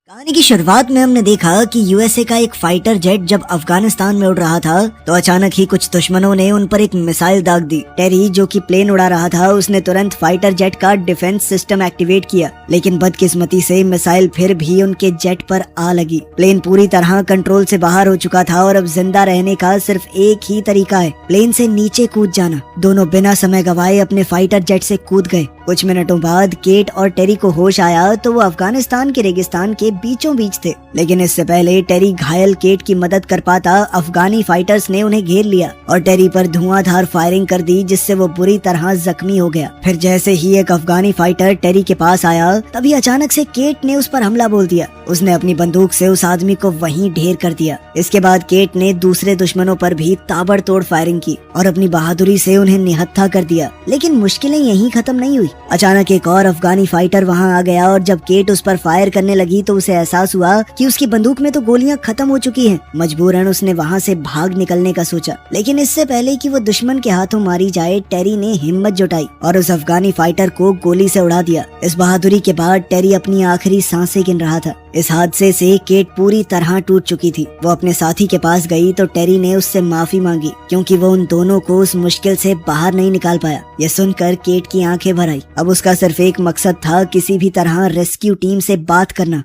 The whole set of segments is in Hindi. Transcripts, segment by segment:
कहानी की शुरुआत में हमने देखा कि यूएसए का एक फाइटर जेट जब अफगानिस्तान में उड़ रहा था तो अचानक ही कुछ दुश्मनों ने उन पर एक मिसाइल दाग दी। टेरी जो कि प्लेन उड़ा रहा था उसने तुरंत फाइटर जेट का डिफेंस सिस्टम एक्टिवेट किया, लेकिन बदकिस्मती से मिसाइल फिर भी उनके जेट पर आ लगी। प्लेन पूरी तरह कंट्रोल से बाहर हो चुका था और अब जिंदा रहने का सिर्फ एक ही तरीका है, प्लेन से नीचे कूद जाना। दोनों बिना समय गवाए अपने फाइटर जेट से कूद गए। कुछ मिनटों बाद केट और टेरी को होश आया तो वो अफगानिस्तान के रेगिस्तान के बीचों बीच थे, लेकिन इससे पहले टेरी घायल केट की मदद कर पाता अफगानी फाइटर्स ने उन्हें घेर लिया और टेरी पर धुआंधार फायरिंग कर दी, जिससे वो बुरी तरह जख्मी हो गया। फिर जैसे ही एक अफगानी फाइटर टेरी के पास आया तभी अचानक से केट ने उस पर हमला बोल दिया। उसने अपनी बंदूक से उस आदमी को वहीं ढेर कर दिया। इसके बाद केट ने दूसरे दुश्मनों पर भी ताबड़तोड़ फायरिंग की और अपनी बहादुरी से उन्हें निहत्था कर दिया। लेकिन मुश्किलें यहीं खत्म नहीं हुई। अचानक एक और अफगानी फाइटर वहां आ गया और जब केट उस पर फायर करने लगी तो उसे एहसास हुआ कि उसकी बंदूक में तो गोलियां खत्म हो चुकी हैं। मजबूरन उसने वहां से भाग निकलने का सोचा, लेकिन इससे पहले कि वो दुश्मन के हाथों मारी जाए टेरी ने हिम्मत जुटाई और उस अफगानी फाइटर को गोली से उड़ा दिया। इस बहादुरी के बाद टेरी अपनी आखिरी सांसें गिन रहा था। इस हादसे से केट पूरी तरह टूट चुकी थी। वो अपने साथी के पास गई तो टेरी ने उससे माफी मांगी क्योंकि वो उन दोनों को उस मुश्किल से बाहर नहीं निकाल पाया। ये सुनकर केट की आंखें भर आई। अब उसका सिर्फ एक मकसद था, किसी भी तरह रेस्क्यू टीम से बात करना।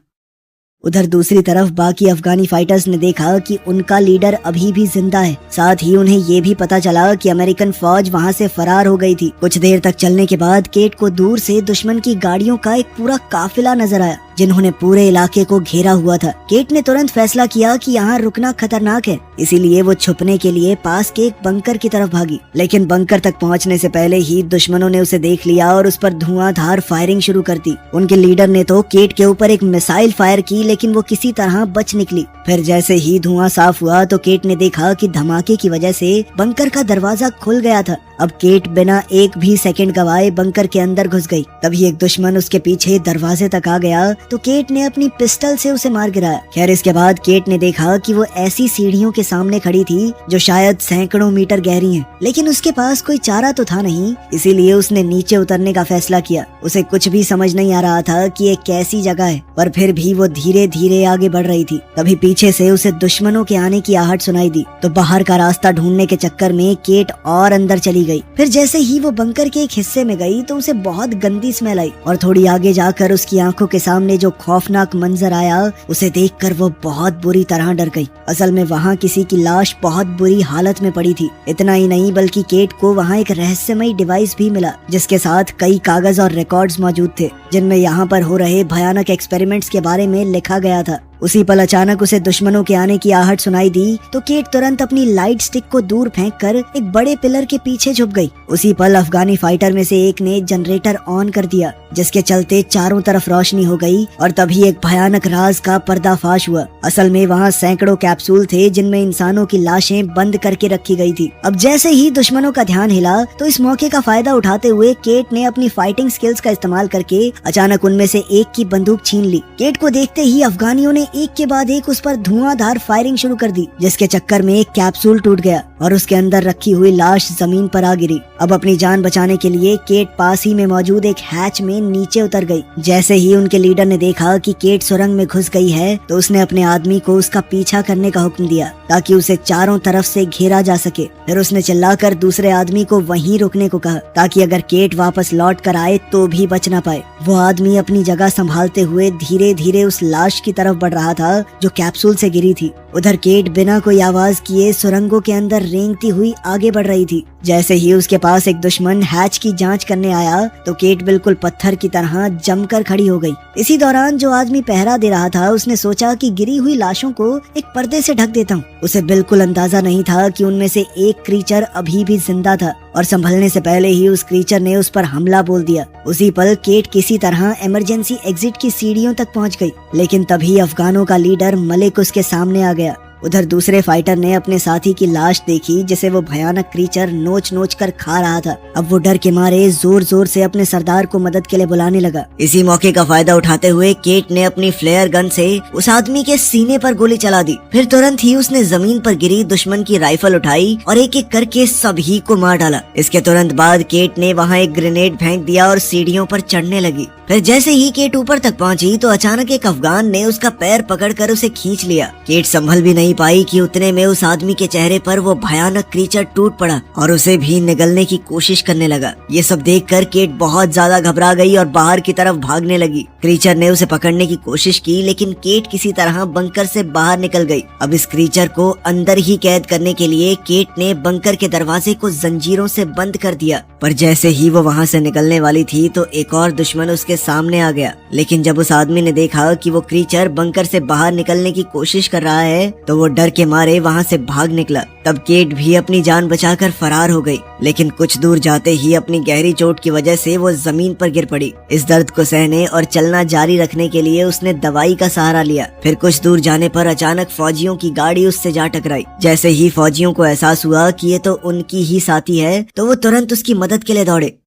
उधर दूसरी तरफ बाकी अफगानी फाइटर्स ने देखा कि उनका लीडर अभी भी जिंदा है। साथ ही उन्हें ये भी पता चला कि अमेरिकन फौज वहां से फरार हो गई थी। कुछ देर तक चलने के बाद केट को दूर से दुश्मन की गाड़ियों का एक पूरा काफिला नजर आया जिन्होंने पूरे इलाके को घेरा हुआ था। केट ने तुरंत फैसला किया कि यहाँ रुकना खतरनाक है, इसीलिए वो छुपने के लिए पास के एक बंकर की तरफ भागी। लेकिन बंकर तक पहुँचने से पहले ही दुश्मनों ने उसे देख लिया और उस पर धुआंधार फायरिंग शुरू कर दी। उनके लीडर ने तो केट के ऊपर एक मिसाइल फायर की, लेकिन वो किसी तरह बच निकली। फिर जैसे ही धुआं साफ हुआ तो केट ने देखा कि धमाके की वजह से बंकर का दरवाजा खुल गया था। अब केट बिना एक भी सेकंड गवाए बंकर के अंदर घुस गई। तभी एक दुश्मन उसके पीछे दरवाजे तक आ गया तो केट ने अपनी पिस्टल से उसे मार गिराया। खैर इसके बाद केट ने देखा कि वो ऐसी सीढ़ियों के सामने खड़ी थी जो शायद सैकड़ों मीटर गहरी हैं, लेकिन उसके पास कोई चारा तो था नहीं, इसीलिए उसने नीचे उतरने का फैसला किया। उसे कुछ भी समझ नहीं आ रहा था कि ये कैसी जगह है, पर फिर भी वो धीरे धीरे आगे बढ़ रही थी। तभी पीछे से उसे दुश्मनों के आने की आहट सुनाई दी तो बाहर का रास्ता ढूंढने के चक्कर में केट और अंदर चली गई। फिर जैसे ही वो बंकर के एक हिस्से में गई तो उसे बहुत गंदी स्मेल आई और थोड़ी आगे जाकर उसकी आंखों के सामने जो खौफनाक मंजर आया उसे देखकर वो बहुत बुरी तरह डर गई। असल में वहाँ किसी की लाश बहुत बुरी हालत में पड़ी थी। इतना ही नहीं बल्कि केट को वहाँ एक रहस्यमयी डिवाइस भी मिला जिसके साथ कई कागज और रिकॉर्ड्स मौजूद थे जिनमें यहाँ पर हो रहे भयानक एक्सपेरिमेंट्स के बारे में लिखा गया था। उसी पल अचानक उसे दुश्मनों के आने की आहट सुनाई दी तो केट तुरंत अपनी लाइट स्टिक को दूर फेंककर एक बड़े पिलर के पीछे छुप गई। उसी पल अफगानी फाइटर में से एक ने जनरेटर ऑन कर दिया जिसके चलते चारों तरफ रोशनी हो गई और तभी एक भयानक राज का पर्दाफाश हुआ। असल में वहाँ सैकड़ों कैप्सूल थे जिनमें इंसानों की लाशें बंद करके रखी गई थी। अब जैसे ही दुश्मनों का ध्यान हिला तो इस मौके का फायदा उठाते हुए केट ने अपनी फाइटिंग स्किल्स का इस्तेमाल करके अचानक उनमें से एक की बंदूक छीन ली। केट को देखते ही अफगानियों ने एक के बाद एक उस पर धुआंधार फायरिंग शुरू कर दी जिसके चक्कर में एक कैप्सूल टूट गया और उसके अंदर रखी हुई लाश जमीन पर आ गिरी। अब अपनी जान बचाने के लिए केट पास ही में मौजूद एक हैच में नीचे उतर गई। जैसे ही उनके लीडर ने देखा कि केट सुरंग में घुस गई है तो उसने अपने आदमी को उसका पीछा करने का हुक्म दिया ताकि उसे चारों तरफ से घेरा जा सके। फिर उसने चिल्लाकर दूसरे आदमी को वहीं रुकने को कहा ताकि अगर केट वापस लौट कर आए तो भी बच ना पाए। वो आदमी अपनी जगह संभालते हुए धीरे धीरे उस लाश की तरफ बढ़ रहा था जो कैप्सूल से गिरी थी। उधर केट बिना कोई आवाज किए सुरंगों के अंदर रेंगती हुई आगे बढ़ रही थी। जैसे ही उसके पास एक दुश्मन हैच की जांच करने आया तो केट बिल्कुल पत्थर की तरह जमकर खड़ी हो गई। इसी दौरान जो आदमी पहरा दे रहा था उसने सोचा कि गिरी हुई लाशों को एक पर्दे से ढक देता हूँ। उसे बिल्कुल अंदाजा नहीं था कि उनमें से एक क्रीचर अभी भी जिंदा था और संभलने से पहले ही उस क्रीचर ने उस पर हमला बोल दिया। उसी पल केट किसी तरह इमरजेंसी एग्जिट की सीढ़ियों तक पहुंच गई, लेकिन तभी अफगानों का लीडर मलिक उसके सामने आ गया। उधर दूसरे फाइटर ने अपने साथी की लाश देखी जिसे वो भयानक क्रीचर नोच नोच कर खा रहा था। अब वो डर के मारे जोर जोर से अपने सरदार को मदद के लिए बुलाने लगा। इसी मौके का फायदा उठाते हुए केट ने अपनी फ्लेयर गन से उस आदमी के सीने पर गोली चला दी। फिर तुरंत ही उसने जमीन पर गिरी दुश्मन की राइफल उठाई और एक एक करके सभी को मार डाला। इसके तुरंत बाद केट ने वहाँ एक ग्रेनेड फेंक दिया और सीढ़ियों पर चढ़ने लगी। फिर जैसे ही केट ऊपर तक पहुंची तो अचानक एक अफगान ने उसका पैर पकड़कर उसे खींच लिया। केट संभल भी नहीं पाई कि उतने में उस आदमी के चेहरे पर वो भयानक क्रीचर टूट पड़ा और उसे भी निगलने की कोशिश करने लगा। ये सब देखकर केट बहुत ज्यादा घबरा गई और बाहर की तरफ भागने लगी। क्रीचर ने उसे पकड़ने की कोशिश की लेकिन केट किसी तरह बंकर से बाहर निकल गई। अब इस क्रीचर को अंदर ही कैद करने के लिए केट ने बंकर के दरवाजे को जंजीरों से बंद कर दिया। पर जैसे ही वो वहाँ से निकलने वाली थी तो एक और दुश्मन उसके सामने आ गया। लेकिन जब उस आदमी ने देखा कि वो क्रीचर बंकर से बाहर निकलने की कोशिश कर रहा है तो वो डर के मारे वहाँ से भाग निकला। तब केट भी अपनी जान बचाकर फरार हो गई। लेकिन कुछ दूर जाते ही अपनी गहरी चोट की वजह से वो जमीन पर गिर पड़ी। इस दर्द को सहने और चलना जारी रखने के लिए उसने दवाई का सहारा लिया। फिर कुछ दूर जाने पर अचानक फौजियों की गाड़ी उससे जा टकराई। जैसे ही फौजियों को एहसास हुआ कि ये तो उनकी ही साथी है तो वो तुरंत उसकी मदद के लिए दौड़े।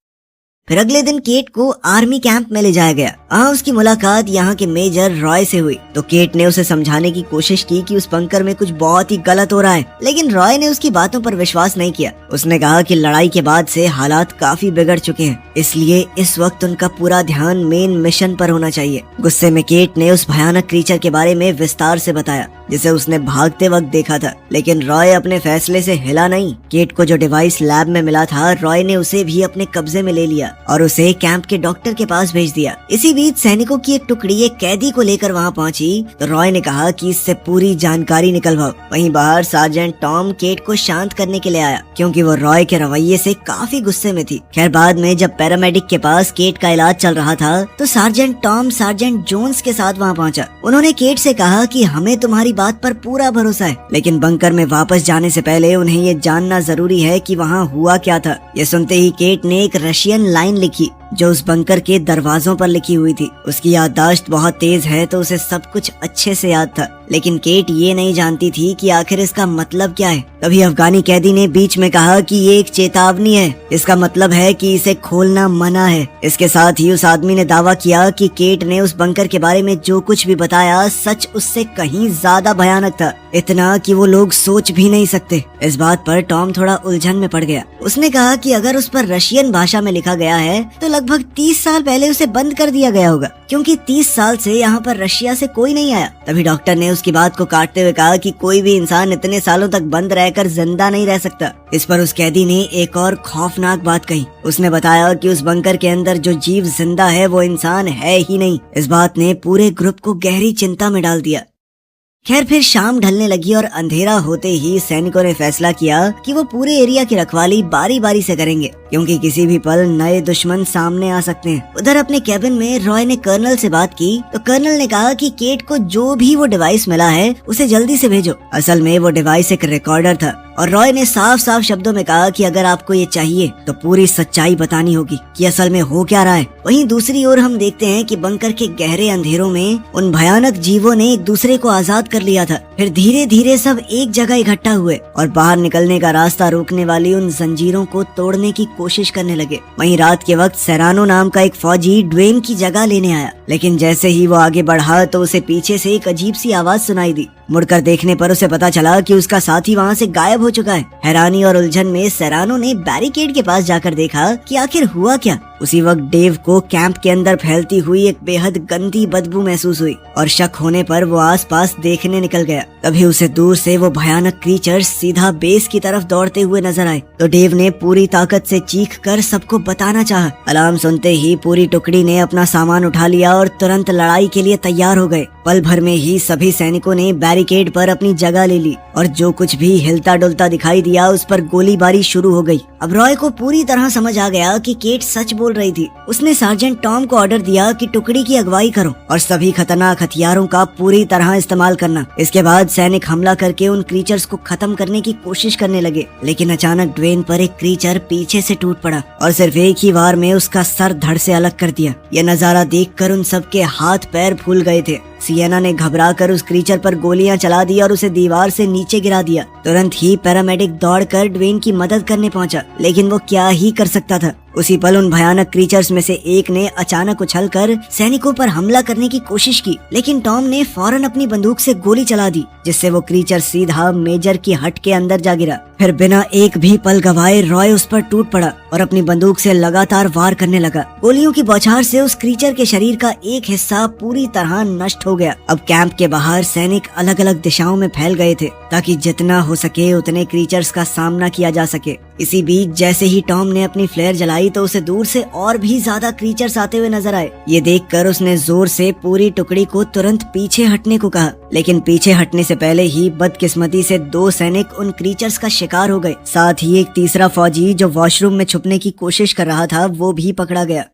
फिर अगले दिन केट को आर्मी कैंप में ले जाया गया। वहाँ उसकी मुलाकात यहाँ के मेजर रॉय से हुई तो केट ने उसे समझाने की कोशिश की कि उस बंकर में कुछ बहुत ही गलत हो रहा है, लेकिन रॉय ने उसकी बातों पर विश्वास नहीं किया। उसने कहा कि लड़ाई के बाद से हालात काफी बिगड़ चुके हैं, इसलिए इस वक्त उनका पूरा ध्यान मेन मिशन पर होना चाहिए। गुस्से में केट ने उस भयानक क्रीचर के बारे में विस्तार से बताया जिसे उसने भागते वक्त देखा था, लेकिन रॉय अपने फैसले से हिला नहीं। केट को जो डिवाइस लैब में मिला था रॉय ने उसे भी अपने कब्जे में ले लिया और उसे कैंप के डॉक्टर के पास भेज दिया। इसी बीच सैनिकों की एक टुकड़ी एक कैदी को लेकर वहाँ पहुंची तो रॉय ने कहा कि इससे पूरी जानकारी निकलवाओ। वहीं बाहर सार्जेंट टॉम केट को शांत करने के लिए आया क्योंकि वो रॉय के रवैये से काफी गुस्से में थी। खैर बाद में जब पैरामेडिक के पास केट का इलाज चल रहा था तो सार्जेंट टॉम सार्जेंट जोन्स के साथ वहाँ पहुँचा। उन्होंने केट से कहा कि हमें तुम्हारी बात पर पूरा भरोसा है, लेकिन बंकर में वापस जाने से पहले उन्हें ये जानना जरूरी है कि वहाँ हुआ क्या था। ये सुनते ही केट ने एक रशियन लाइन लिखी जो उस बंकर के दरवाजों पर लिखी हुई थी। उसकी याददाश्त बहुत तेज है तो उसे सब कुछ अच्छे से याद था, लेकिन केट ये नहीं जानती थी कि आखिर इसका मतलब क्या है। तभी अफगानी कैदी ने बीच में कहा कि ये एक चेतावनी है, इसका मतलब है कि इसे खोलना मना है। इसके साथ ही उस आदमी ने दावा किया कि केट ने उस बंकर के बारे में जो कुछ भी बताया सच उससे कहीं ज्यादा भयानक था, इतना कि वो लोग सोच भी नहीं सकते। इस बात पर टॉम थोड़ा उलझन में पड़ गया। उसने कहा कि अगर उस पर रशियन भाषा में लिखा गया है तो लगभग 30 साल पहले उसे बंद कर दिया गया होगा, क्योंकि 30 साल से यहाँ पर रशिया से कोई नहीं आया। तभी डॉक्टर ने उसकी बात को काटते हुए कहा कि कोई भी इंसान इतने सालों तक बंद रहकर जिंदा नहीं रह सकता। इस पर उस कैदी ने एक और खौफनाक बात कही। उसने बताया कि उस बंकर के अंदर जो जीव जिंदा है वो इंसान है ही नहीं। इस बात ने पूरे ग्रुप को गहरी चिंता में डाल दिया। खैर फिर शाम ढलने लगी और अंधेरा होते ही सैनिकों ने फैसला किया कि वो पूरे एरिया की रखवाली बारी बारी से करेंगे, क्योंकि किसी भी पल नए दुश्मन सामने आ सकते हैं। उधर अपने कैबिन में रॉय ने कर्नल से बात की तो कर्नल ने कहा कि केट को जो भी वो डिवाइस मिला है उसे जल्दी से भेजो। असल में वो डिवाइस एक रिकॉर्डर था और रॉय ने साफ साफ शब्दों में कहा कि अगर आपको ये चाहिए तो पूरी सच्चाई बतानी होगी कि असल में हो क्या रहा है। वहीं दूसरी ओर हम देखते हैं कि बंकर के गहरे अंधेरों में उन भयानक जीवों ने एक दूसरे को आजाद कर लिया था। फिर धीरे धीरे सब एक जगह इकट्ठा हुए और बाहर निकलने का रास्ता रोकने वाली उन जंजीरों को तोड़ने की कोशिश करने लगे। वहीं रात के वक्त सेरानो नाम का एक फौजी ड्वेन की जगह लेने आया, लेकिन जैसे ही वो आगे बढ़ा तो उसे पीछे से एक अजीब सी आवाज सुनाई दी। मुड़कर देखने पर उसे पता चला कि उसका साथी वहाँ से गायब हो चुका है। हैरानी और उलझन में सेरानो ने बैरिकेड के पास जाकर देखा कि आखिर हुआ क्या। उसी वक्त डेव को कैंप के अंदर फैलती हुई एक बेहद गंदी बदबू महसूस हुई और शक होने पर वो आसपास देखने निकल गया। तभी उसे दूर से वो भयानक क्रीचर सीधा बेस की तरफ दौड़ते हुए नजर आए तो डेव ने पूरी ताकत से चीख कर सबको बताना चाहा। अलार्म सुनते ही पूरी टुकड़ी ने अपना सामान उठा लिया और तुरंत लड़ाई के लिए तैयार हो गए। पल भर में ही सभी सैनिकों ने बैरिकेड पर अपनी जगह ले ली और जो कुछ भी हिलता डुलता दिखाई दिया उस पर गोलीबारी शुरू हो गई। अब रॉय को पूरी तरह समझ आ गया कि केट सच बोल रही थी। उसने सार्जेंट टॉम को ऑर्डर दिया कि टुकड़ी की अगुवाई करो और सभी खतरनाक हथियारों का पूरी तरह इस्तेमाल करना। इसके बाद सैनिक हमला करके उन क्रीचर्स को खत्म करने की कोशिश करने लगे, लेकिन अचानक ड्वेन पर एक क्रीचर पीछे से टूट पड़ा और सिर्फ एक ही वार में उसका सर धड़ से अलग कर दिया। यह नजारा देखकर उन सबके हाथ पैर फूल गए थे। सिएना ने घबरा कर उस क्रीचर पर गोलियां चला दी और उसे दीवार से नीचे गिरा दिया। तुरंत ही पैरामेडिक दौड़कर ड्वेन की मदद करने पहुंचा, लेकिन वो क्या ही कर सकता था। उसी पल उन भयानक क्रीचर्स में से एक ने अचानक उछलकर सैनिकों पर हमला करने की कोशिश की, लेकिन टॉम ने फौरन अपनी बंदूक से गोली चला दी, जिससे वो क्रीचर सीधा मेजर की हट के अंदर जा गिरा। फिर बिना एक भी पल गवाए रॉय उस पर टूट पड़ा और अपनी बंदूक से लगातार वार करने लगा। गोलियों की बौछार से उस क्रीचर के शरीर का एक हिस्सा पूरी तरह नष्ट हो गया। अब कैंप के बाहर सैनिक अलग अलग दिशाओं में फैल गए थे, ताकि जितना हो सके उतने क्रीचर्स का सामना किया जा सके। इसी बीच जैसे ही टॉम ने अपनी फ्लेयर जलाई तो उसे दूर से और भी ज्यादा क्रीचर्स आते हुए नजर आए। ये देखकर उसने जोर से पूरी टुकड़ी को तुरंत पीछे हटने को कहा, लेकिन पीछे हटने से पहले ही बदकिस्मती से 2 सैनिक उन क्रीचर्स का शिकार हो गए। साथ ही एक तीसरा फौजी जो वॉशरूम में छुपने की कोशिश कर रहा था वो भी पकड़ा गया।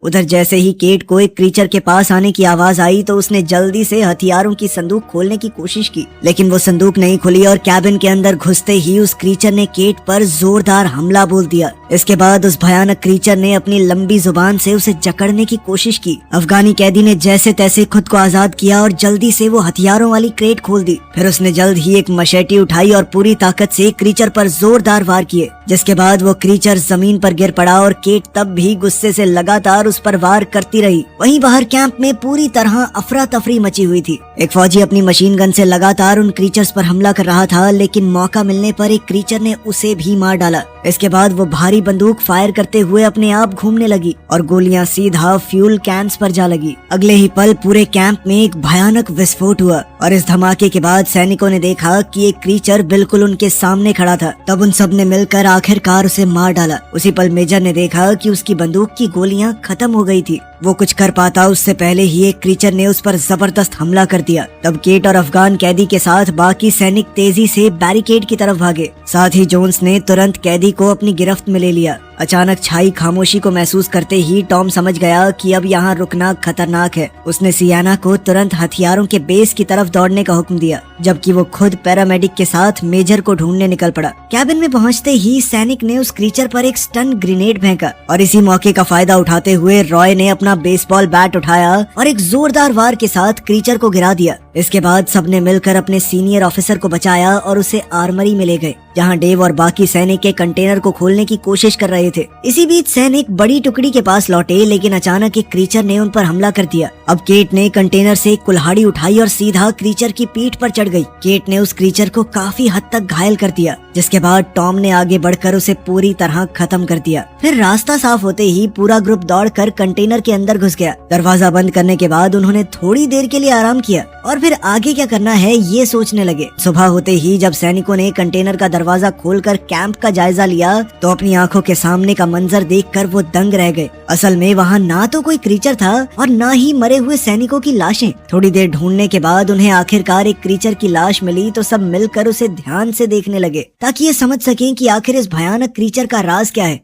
उधर जैसे ही केट को एक क्रीचर के पास आने की आवाज आई तो उसने जल्दी से हथियारों की संदूक खोलने की कोशिश की, लेकिन वो संदूक नहीं खुली और कैबिन के अंदर घुसते ही उस क्रीचर ने केट पर जोरदार हमला बोल दिया। इसके बाद उस भयानक क्रीचर ने अपनी लंबी जुबान से उसे जकड़ने की कोशिश की। अफगानी कैदी ने जैसे तैसे खुद को आजाद किया और जल्दी से वो हथियारों वाली क्रेट खोल दी। फिर उसने जल्द ही एक मशेटी उठाई और पूरी ताकत से क्रीचर पर जोरदार वार किए, जिसके बाद वो क्रीचर जमीन पर गिर पड़ा और केट तब भी गुस्से से लगातार उस पर वार करती रही। वहीं बाहर कैंप में पूरी तरह अफरा तफरी मची हुई थी। एक फौजी अपनी मशीन गन से लगातार उन क्रीचर्स पर हमला कर रहा था, लेकिन मौका मिलने पर एक क्रीचर ने उसे भी मार डाला। इसके बाद वो भारी बंदूक फायर करते हुए अपने आप घूमने लगी और गोलियां सीधा फ्यूल कैंस पर जा लगी। अगले ही पल पूरे कैंप में एक भयानक विस्फोट हुआ और इस धमाके के बाद सैनिकों ने देखा कि एक क्रीचर बिल्कुल उनके सामने खड़ा था। तब उन सब ने मिलकर आखिरकार उसे मार डाला। उसी पल मेजर ने देखा कि उसकी बंदूक की गोलियां खत्म हो गई थी। वो कुछ कर पाता उससे पहले ही एक क्रीचर ने उस पर जबरदस्त हमला कर दिया। तब केट और अफगान कैदी के साथ बाकी सैनिक तेजी से बैरिकेड की तरफ भागे। साथ ही जोन्स ने तुरंत कैदी को अपनी गिरफ्त में ले लिया। अचानक छाई खामोशी को महसूस करते ही टॉम समझ गया कि अब यहाँ रुकना खतरनाक है। उसने सियाना को तुरंत हथियारों के बेस की तरफ दौड़ने का हुक्म दिया, जबकि वो खुद पैरामेडिक के साथ मेजर को ढूंढने निकल पड़ा। कैबिन में पहुंचते ही सैनिक ने उस क्रीचर पर एक स्टन ग्रेनेड फेंका और इसी मौके का फायदा उठाते हुए रॉय ने अपना बेसबॉल बैट उठाया और एक जोरदार वार के साथ क्रीचर को गिरा दिया। इसके बाद सबने मिलकर अपने सीनियर ऑफिसर को बचाया और उसे आर्मरी में ले गए, जहां डेव और बाकी सैनिक के कंटेनर को खोलने की कोशिश कर रहे थे। इसी बीच सैनिक बड़ी टुकड़ी के पास लौटे, लेकिन अचानक एक क्रीचर ने उन पर हमला कर दिया। अब केट ने कंटेनर से एक कुल्हाड़ी उठाई और सीधा क्रीचर की पीठ पर चढ़ गई। केट ने उस क्रीचर को काफी हद तक घायल कर दिया, जिसके बाद टॉम ने आगे बढ़कर उसे पूरी तरह खत्म कर दिया। फिर रास्ता साफ होते ही पूरा ग्रुप दौड़कर कंटेनर के अंदर घुस गया। दरवाजा बंद करने के बाद उन्होंने थोड़ी देर के लिए आराम किया और फिर आगे क्या करना है ये सोचने लगे। सुबह होते ही जब सैनिकों ने कंटेनर का दरवाजा खोलकर कैंप का जायजा लिया तो अपनी आंखों के सामने का मंजर देखकर वो दंग रह गए। असल में वहाँ ना तो कोई क्रीचर था और ना ही मरे हुए सैनिकों की लाशें। थोड़ी देर ढूंढने के बाद उन्हें आखिरकार एक क्रीचर की लाश मिली तो सब मिलकर उसे ध्यान से देखने लगे, ताकि ये समझ सकें कि आखिर इस भयानक क्रीचर का राज क्या है।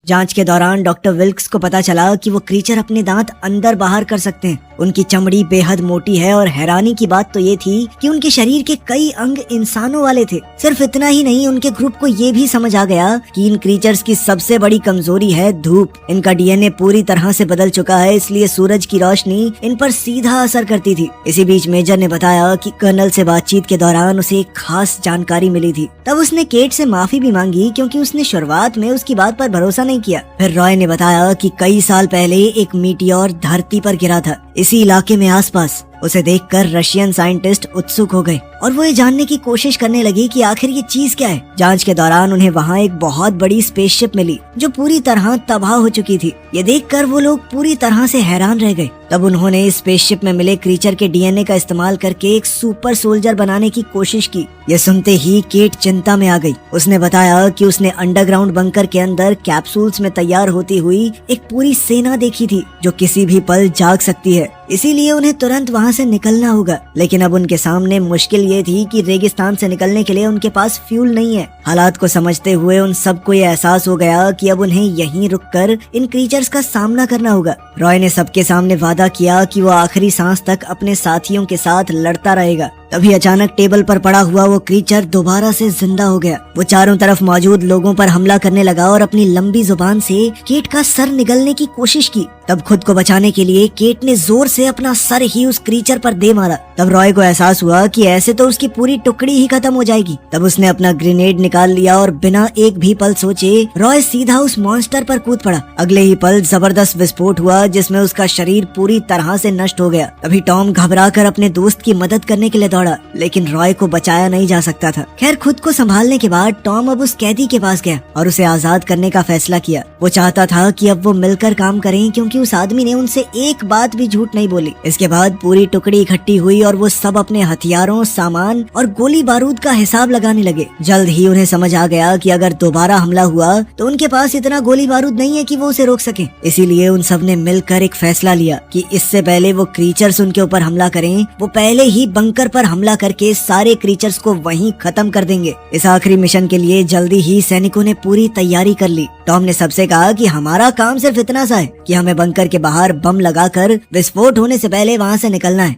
जांच के दौरान डॉक्टर विल्क्स को पता चला कि वो क्रीचर अपने दांत अंदर बाहर कर सकते हैं। उनकी चमड़ी बेहद मोटी है और हैरानी की बात तो ये थी कि उनके शरीर के कई अंग इंसानों वाले थे। सिर्फ इतना ही नहीं, उनके ग्रुप को ये भी समझ आ गया कि इन क्रीचर्स की सबसे बड़ी कमजोरी है धूप। इनका डीएनए पूरी तरह से बदल चुका है, इसलिए सूरज की रोशनी इन पर सीधा असर करती थी। इसी बीच मेजर ने बताया कि कर्नल से बातचीत के दौरान उसे एक खास जानकारी मिली थी। तब उसने केट से माफी भी मांगी, क्योंकि उसने शुरुआत में उसकी बात पर भरोसा नहीं किया। फिर रॉय ने बताया कि कई साल पहले एक मीटियोर धरती पर गिरा था, इसी इलाके में आसपास। उसे देखकर रशियन साइंटिस्ट उत्सुक हो गए और वो ये जानने की कोशिश करने लगे कि आखिर ये चीज क्या है। जांच के दौरान उन्हें वहाँ एक बहुत बड़ी स्पेसशिप मिली जो पूरी तरह तबाह हो चुकी थी। ये देखकर वो लोग पूरी तरह से हैरान रह गए। तब उन्होंने इस स्पेसशिप में मिले क्रीचर के डीएनए का इस्तेमाल करके एक सुपर सोल्जर बनाने की कोशिश की। ये सुनते ही केट चिंता में आ गई। उसने बताया कि उसने अंडरग्राउंड बंकर के अंदर कैप्सूल्स में तैयार होती हुई एक पूरी सेना देखी थी जो किसी भी पल जाग सकती है, इसीलिए उन्हें तुरंत वहाँ से निकलना होगा। लेकिन अब उनके सामने मुश्किल ये थी कि रेगिस्तान से निकलने के लिए उनके पास फ्यूल नहीं है। हालात को समझते हुए उन सबको ये एहसास हो गया कि अब उन्हें यहीं रुककर इन क्रीचर्स का सामना करना होगा। रॉय ने सबके सामने वादा किया कि वो आखिरी सांस तक अपने साथियों के साथ लड़ता रहेगा। तभी अचानक टेबल पर पड़ा हुआ वो क्रीचर दोबारा से जिंदा हो गया। वो चारों तरफ मौजूद लोगों पर हमला करने लगा और अपनी लंबी जुबान से केट का सर निगलने की कोशिश की। तब खुद को बचाने के लिए केट ने जोर से अपना सर ही उस क्रीचर पर दे मारा। तब रॉय को एहसास हुआ कि ऐसे तो उसकी पूरी टुकड़ी ही खत्म हो जाएगी। तब उसने अपना ग्रेनेड निकाल लिया और बिना एक भी पल सोचे रॉय सीधा उस मॉन्स्टर पर कूद पड़ा। अगले ही पल जबरदस्त विस्फोट हुआ जिसमें उसका शरीर पूरी तरह से नष्ट हो गया। तभी टॉम घबराकर अपने दोस्त की मदद करने के लिए दौड़ा, लेकिन रॉय को बचाया नहीं जा सकता था। खैर, खुद को संभालने के बाद टॉम अब उस कैदी के पास गया और उसे आजाद करने का फैसला किया। वो चाहता था कि अब वो मिलकर काम करें, क्योंकि उस आदमी ने उनसे एक बात भी झूठ नहीं बोली। इसके बाद पूरी टुकड़ी इकट्ठी हुई और वो सब अपने हथियारों, सामान और गोली बारूद का हिसाब लगाने लगे। जल्द ही उन्हें समझ आ गया कि अगर दोबारा हमला हुआ तो उनके पास इतना गोली बारूद नहीं है कि वो उसे रोक सके। इसीलिए उन सब ने मिलकर एक फैसला लिया कि इससे पहले वो क्रीचर्स उनके ऊपर हमला करें, वो पहले ही बंकर पर हमला करके सारे क्रीचर्स को वहीं खत्म कर देंगे। इस आखिरी मिशन के लिए जल्दी ही सैनिकों ने पूरी तैयारी कर ली। टॉम ने सबसे कहा कि हमारा काम सिर्फ इतना सा है कि हमें बंकर के बाहर बम लगाकर विस्फोट होने से पहले वहाँ से निकलना है।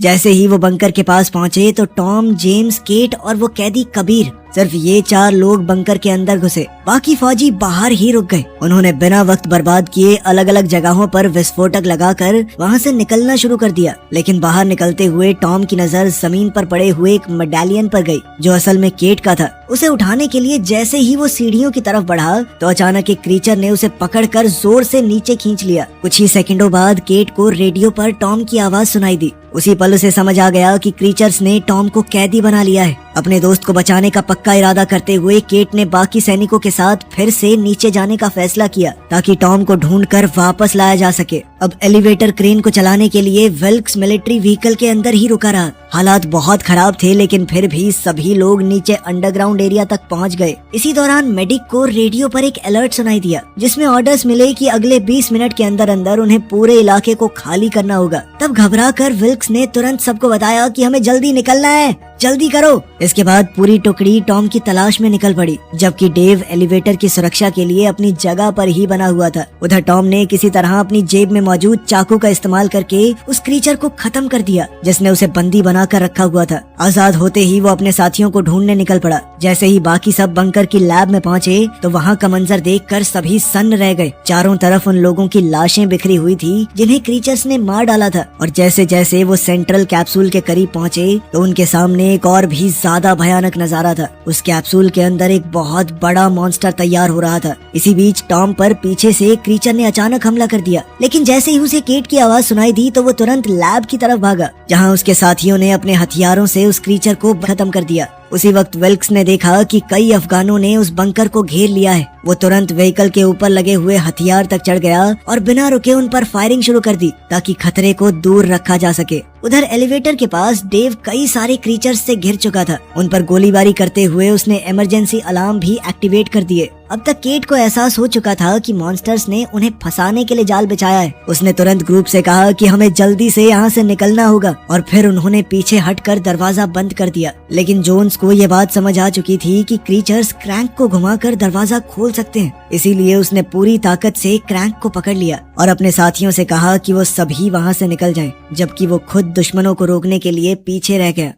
जैसे ही वो बंकर के पास पहुंचे तो टॉम, जेम्स, केट और वो कैदी कबीर, सिर्फ ये 4 लोग बंकर के अंदर घुसे। बाकी फौजी बाहर ही रुक गए। उन्होंने बिना वक्त बर्बाद किए अलग अलग जगहों पर विस्फोटक लगाकर वहां से निकलना शुरू कर दिया। लेकिन बाहर निकलते हुए टॉम की नजर जमीन पर पड़े हुए एक मेडालियन पर गई, जो असल में केट का था। उसे उठाने के लिए जैसे ही वो सीढ़ियों की तरफ बढ़ा तो अचानक एक क्रीचर ने उसे पकड़कर जोर से नीचे खींच लिया। कुछ ही सेकंडों बाद केट को रेडियो पर टॉम की आवाज सुनाई दी। उसी पल उसे समझ आ गया कि क्रीचर्स ने टॉम को कैदी बना लिया है। अपने दोस्त को बचाने का पक्का इरादा करते हुए केट ने बाकी सैनिकों के साथ फिर से नीचे जाने का फैसला किया, ताकि टॉम को ढूंढकर वापस लाया जा सके। अब एलिवेटर क्रेन को चलाने के लिए विल्क्स मिलिट्री व्हीकल के अंदर ही रुका रहा। हालात बहुत खराब थे, लेकिन फिर भी सभी लोग नीचे अंडरग्राउंड एरिया तक पहुंच गए। इसी दौरान मेडिक को रेडियो पर एक अलर्ट सुनाई दिया, जिसमें ऑर्डर्स मिले कि अगले 20 मिनट के अंदर अंदर उन्हें पूरे इलाके को खाली करना होगा। तब घबराकर विल्क्स ने तुरंत सबको बताया कि हमें जल्दी निकलना है, जल्दी करो। इसके बाद पूरी टुकड़ी टॉम की तलाश में निकल पड़ी, जबकि डेव एलिवेटर की सुरक्षा के लिए अपनी जगह पर ही बना हुआ था। उधर टॉम ने किसी तरह अपनी जेब में मौजूद चाकू का इस्तेमाल करके उस क्रीचर को खत्म कर दिया, जिसने उसे बंदी बना कर रखा हुआ था। आजाद होते ही वो अपने साथियों को ढूंढने निकल पड़ा। जैसे ही बाकी सब बंकर की लैब में पहुंचे तो वहाँ का मंजर देखकर सभी सन्न रह गए। चारों तरफ उन लोगों की लाशें बिखरी हुई थी जिन्हें क्रीचर्स ने मार डाला था। और जैसे जैसे वो सेंट्रल कैप्सूल के करीब पहुंचे तो उनके सामने एक और भी ज्यादा भयानक नजारा था। उस कैप्सूल के अंदर एक बहुत बड़ा मॉन्स्टर तैयार हो रहा था। इसी बीच टॉम पर पीछे से क्रीचर ने अचानक हमला कर दिया, लेकिन जैसे ही उसे केट की आवाज सुनाई दी तो वो तुरंत लैब की तरफ भागा, जहां उसके साथियों ने अपने हथियारों से उस क्रीचर को खत्म कर दिया। उसी वक्त विल्क्स ने देखा कि कई अफगानों ने उस बंकर को घेर लिया है। वो तुरंत व्हीकल के ऊपर लगे हुए हथियार तक चढ़ गया और बिना रुके उन पर फायरिंग शुरू कर दी, ताकि खतरे को दूर रखा जा सके। उधर एलिवेटर के पास डेव कई सारे क्रीचर्स से घिर चुका था। उन पर गोलीबारी करते हुए उसने इमरजेंसी अलार्म भी एक्टिवेट कर दिए। अब तक केट को एहसास हो चुका था कि मॉन्स्टर्स ने उन्हें फंसाने के लिए जाल बिछाया है। उसने तुरंत ग्रुप से कहा कि हमें जल्दी से यहाँ से निकलना होगा, और फिर उन्होंने पीछे हटकर दरवाजा बंद कर दिया। लेकिन जोन्स को ये बात समझ आ चुकी थी कि क्रीचर्स क्रैंक को घुमाकर दरवाजा खोल सकते हैं। इसीलिए उसने पूरी ताकत से क्रैंक को पकड़ लिया और अपने साथियों से कहा कि वो सभी वहाँ से निकल जाएं, जबकि वो खुद दुश्मनों को रोकने के लिए पीछे रह गया।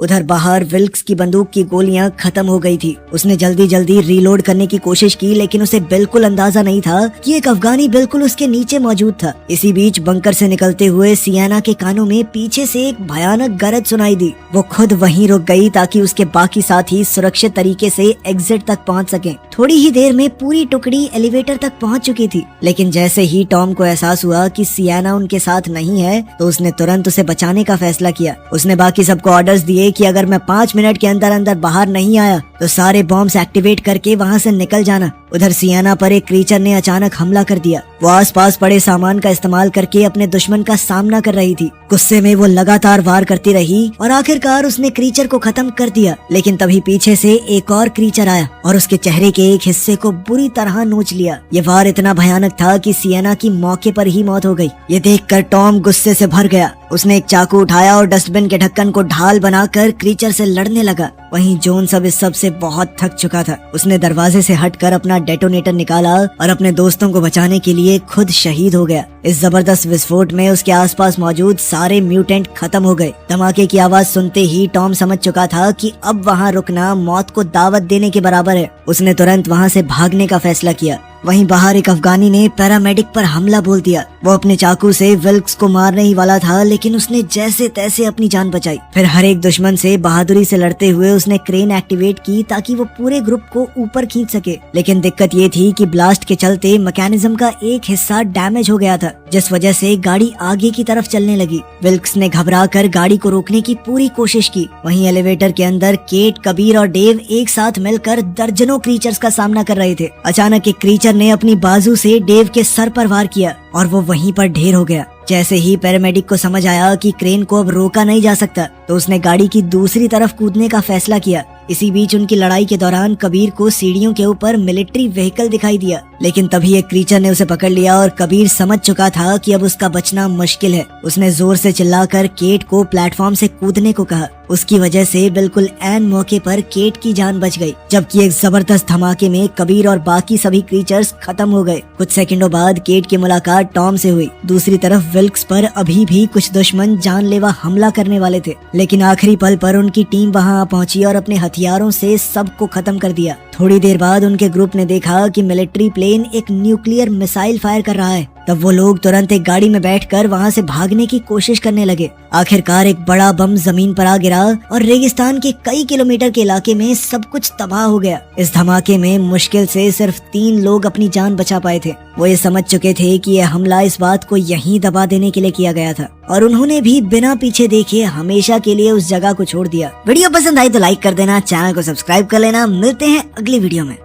उधर बाहर विल्क्स की बंदूक की गोलियां खत्म हो गई थी। उसने जल्दी जल्दी रीलोड करने की कोशिश की, लेकिन उसे बिल्कुल अंदाजा नहीं था कि एक अफगानी बिल्कुल उसके नीचे मौजूद था। इसी बीच बंकर से निकलते हुए सियाना के कानों में पीछे से एक भयानक गरज सुनाई दी। वो खुद वहीं रुक गई ताकि उसके बाकी साथी सुरक्षित तरीके से एग्जिट तक पहुंच सकें। थोड़ी ही देर में पूरी टुकड़ी एलिवेटर तक पहुंच चुकी थी, लेकिन जैसे ही टॉम को एहसास हुआ कि सियाना उनके साथ नहीं है तो उसने तुरंत उसे बचाने का फैसला किया। उसने बाकी सबको ऑर्डर्स दिए कि अगर मैं 5 मिनट के अंदर अंदर बाहर नहीं आया तो सारे बॉम्ब्स एक्टिवेट करके वहाँ से निकल जाना। उधर सियाना पर एक क्रीचर ने अचानक हमला कर दिया। वो आसपास पड़े सामान का इस्तेमाल करके अपने दुश्मन का सामना कर रही थी। गुस्से में वो लगातार वार करती रही और आखिरकार उसने क्रीचर को खत्म कर दिया। लेकिन तभी पीछे से एक और क्रीचर आया और उसके चेहरे के एक हिस्से को बुरी तरह नोच लिया। ये वार इतना भयानक था कि सियाना की मौके पर ही मौत हो गई। ये देखकर टॉम गुस्से से भर गया। उसने एक चाकू उठाया और डस्टबिन के ढक्कन को ढाल बनाकर क्रीचर से लड़ने लगा। वहीं जोन्स अब इस सब से बहुत थक चुका था। उसने दरवाजे से हटकर अपना डेटोनेटर निकाला और अपने दोस्तों को बचाने के लिए खुद शहीद हो गया। इस जबरदस्त विस्फोट में उसके आसपास मौजूद सारे म्यूटेंट खत्म हो गए। धमाके की आवाज सुनते ही टॉम समझ चुका था कि अब वहाँ रुकना मौत को दावत देने के बराबर है। उसने तुरंत वहाँ से भागने का फैसला किया। वहीं बाहर एक अफगानी ने पैरामेडिक पर हमला बोल दिया। वो अपने चाकू से विल्क्स को मारने ही वाला था, लेकिन उसने जैसे तैसे अपनी जान बचाई। फिर हर एक दुश्मन से बहादुरी से लड़ते हुए उसने क्रेन एक्टिवेट की ताकि वो पूरे ग्रुप को ऊपर खींच सके। लेकिन दिक्कत ये थी कि ब्लास्ट के चलते मैकेनिज्म का एक हिस्सा डैमेज हो गया था, जिस वजह से गाड़ी आगे की तरफ चलने लगी। विल्क्स ने घबराकर गाड़ी को रोकने की पूरी कोशिश की। वहीं एलिवेटर के अंदर केट, कबीर और डेव एक साथ मिलकर दर्जनों क्रीचर्स का सामना कर रहे थे। अचानक एक क्रीचर ने अपनी बाजू से डेव के सर पर वार किया और वो वहीं पर ढेर हो गया। जैसे ही पैरामेडिक को समझ आया कि क्रेन को अब रोका नहीं जा सकता, तो उसने गाड़ी की दूसरी तरफ कूदने का फैसला किया। इसी बीच उनकी लड़ाई के दौरान कबीर को सीढ़ियों के ऊपर मिलिट्री व्हीकल दिखाई दिया, लेकिन तभी एक क्रीचर ने उसे पकड़ लिया और कबीर समझ चुका था कि अब उसका बचना मुश्किल है। उसने जोर से चिल्लाकर केट को प्लेटफॉर्म से कूदने को कहा। उसकी वजह से बिल्कुल ऐन मौके पर केट की जान बच गई, जबकि एक जबरदस्त धमाके में कबीर और बाकी सभी क्रीचर्स खत्म हो गए। कुछ सेकंडों बाद केट की मुलाकात टॉम से हुई। दूसरी तरफ विल्क्स पर अभी भी कुछ दुश्मन जानलेवा हमला करने वाले थे, लेकिन आखिरी पल पर उनकी टीम वहां पहुंची और अपने हथियारों से सबको खत्म कर दिया। थोड़ी देर बाद उनके ग्रुप ने देखा कि मिलिट्री प्लेन एक न्यूक्लियर मिसाइल फायर कर रहा है। तब वो लोग तुरंत एक गाड़ी में बैठकर वहां से भागने की कोशिश करने लगे। आखिरकार एक बड़ा बम जमीन पर आ गिरा और रेगिस्तान के कई किलोमीटर के इलाके में सब कुछ तबाह हो गया। इस धमाके में मुश्किल से सिर्फ 3 लोग अपनी जान बचा पाए थे। वो ये समझ चुके थे कि यह हमला इस बात को यहीं दबा देने के लिए किया गया था, और उन्होंने भी बिना पीछे देखे हमेशा के लिए उस जगह को छोड़ दिया। वीडियो पसंद आई तो लाइक कर देना, चैनल को सब्सक्राइब कर लेना। मिलते हैं अगली वीडियो में।